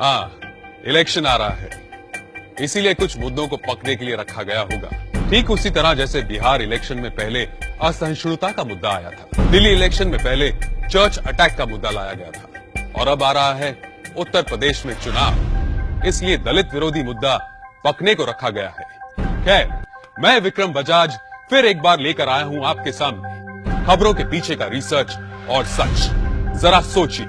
हाँ, इलेक्शन आ रहा है, इसीलिए कुछ मुद्दों को पकने के लिए रखा गया होगा। ठीक उसी तरह जैसे बिहार इलेक्शन में पहले असहिष्णुता का मुद्दा आया था, दिल्ली इलेक्शन में पहले चर्च अटैक का मुद्दा लाया गया था, और अब आ रहा है उत्तर प्रदेश में चुनाव, इसलिए दलित विरोधी मुद्दा पकने को रखा गया है। खैर, मैं विक्रम बजाज फिर एक बार लेकर आया हूं आपके सामने खबरों के पीछे का रिसर्च और सच। जरा सोचिए,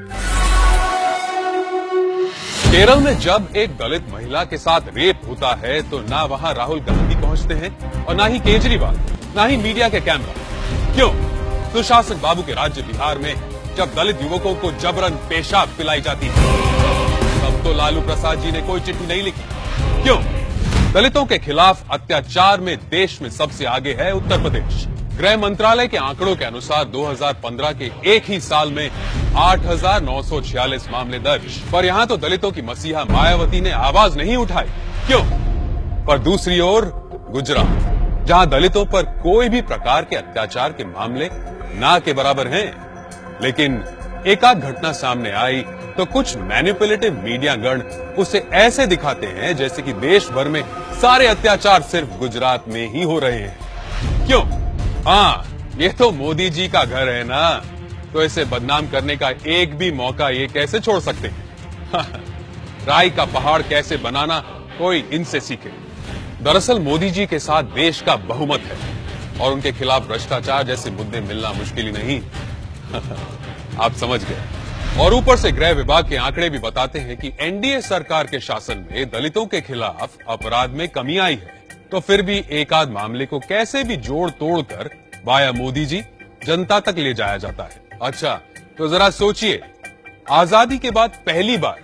केरल में जब एक दलित महिला के साथ रेप होता है तो ना वहां राहुल गांधी पहुंचते हैं और ना ही केजरीवाल, ना ही मीडिया के कैमरा। क्यों? सुशासन बाबू के राज्य बिहार में जब दलित युवकों को जबरन पेशाब पिलाई जाती है तब तो लालू प्रसाद जी ने कोई चिट्ठी नहीं लिखी। क्यों? दलितों के खिलाफ अत्याचार में देश में सबसे आगे है उत्तर प्रदेश। गृह मंत्रालय के आंकड़ों के अनुसार 2015 के एक ही साल में 8,946 मामले दर्ज, पर यहाँ तो दलितों की मसीहा मायावती ने आवाज नहीं उठाई। क्यों? पर दूसरी ओर गुजरात, जहाँ दलितों पर कोई भी प्रकार के अत्याचार के मामले ना के बराबर हैं, लेकिन एक आध घटना सामने आई तो कुछ मैनिपुलेटिव मीडिया गण उसे ऐसे दिखाते हैं जैसे कि देश भर में सारे अत्याचार सिर्फ गुजरात में ही हो रहे हैं। क्यों? हाँ, ये तो मोदी जी का घर है ना, तो इसे बदनाम करने का एक भी मौका ये कैसे छोड़ सकते हैं? राई का पहाड़ कैसे बनाना कोई इनसे सीखे। दरअसल मोदी जी के साथ देश का बहुमत है और उनके खिलाफ भ्रष्टाचार जैसे मुद्दे मिलना मुश्किल ही नहीं। आप समझ गए। और ऊपर से गृह विभाग के आंकड़े भी बताते हैं कि एनडीए सरकार के शासन में दलितों के खिलाफ अपराध में कमी आई है, तो फिर भी एक आध मामले को कैसे भी जोड़ तोड़ कर वाया मोदी जी जनता तक ले जाया जाता है। अच्छा, तो जरा सोचिए, आजादी के बाद पहली बार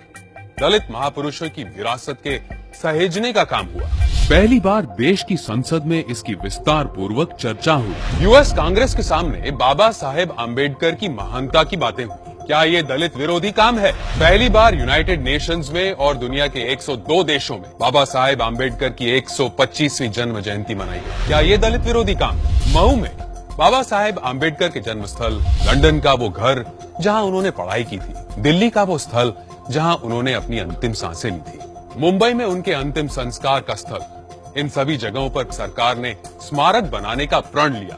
दलित महापुरुषों की विरासत के सहेजने का काम हुआ। पहली बार देश की संसद में इसकी विस्तार पूर्वक चर्चा हुई। यूएस कांग्रेस के सामने बाबा साहेब आम्बेडकर की महानता की बातें हुई। क्या ये दलित विरोधी काम है? पहली बार यूनाइटेड नेशंस में और दुनिया के 102 देशों में बाबा साहेब आम्बेडकर की 125वीं जन्म जयंती मनाई गई। क्या ये दलित विरोधी काम? मऊ में बाबा साहेब आम्बेडकर के जन्म स्थल, लंदन का वो घर जहां उन्होंने पढ़ाई की थी, दिल्ली का वो स्थल जहां उन्होंने अपनी अंतिम सांसें ली थी, मुंबई में उनके अंतिम संस्कार का स्थल, इन सभी जगहों पर सरकार ने स्मारक बनाने का प्रण लिया।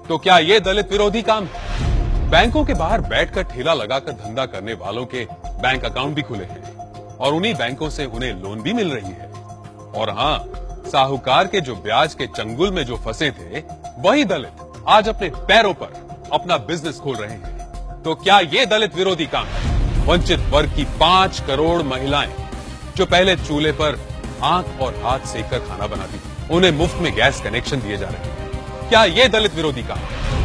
तो क्या ये दलित विरोधी काम है? बैंकों के बाहर बैठकर ठेला लगाकर धंधा करने वालों के बैंक अकाउंट भी खुले हैं और उन्हीं बैंकों से उन्हें लोन भी मिल रही है। और हाँ, साहूकार के जो ब्याज के चंगुल में जो फंसे थे वही दलित आज अपने पैरों पर अपना बिजनेस खोल रहे हैं। तो क्या ये दलित विरोधी काम है? वंचित वर्ग की 5 करोड़ महिलाएं जो पहले चूल्हे पर आंख और हाथ सेककर खाना बनाती थी, उन्हें मुफ्त में गैस कनेक्शन दिए जा रहे हैं। क्या ये दलित विरोधी काम?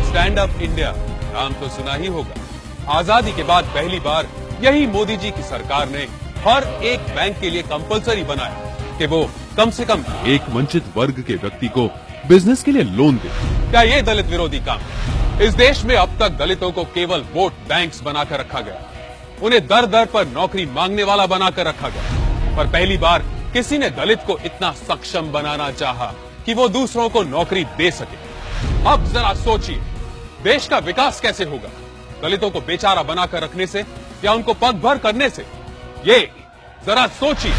स्टैंड अप इंडिया नाम तो सुना ही होगा। आजादी के बाद पहली बार यही मोदी जी की सरकार ने हर एक बैंक के लिए कंपलसरी बनाया कि वो कम से कम एक वंचित वर्ग के व्यक्ति को बिजनेस के लिए लोन दे। क्या ये दलित विरोधी काम? इस देश में अब तक दलितों को केवल वोट बैंक्स बनाकर रखा गया, उन्हें दर दर पर नौकरी मांगने वाला बनाकर रखा गया, पर पहली बार किसी ने दलित को इतना सक्षम बनाना चाहा कि वो दूसरों को नौकरी दे सके। अब जरा सोचिए, देश का विकास कैसे होगा? दलितों को बेचारा बनाकर रखने से या उनको पग भर करने से? ये जरा सोचिए।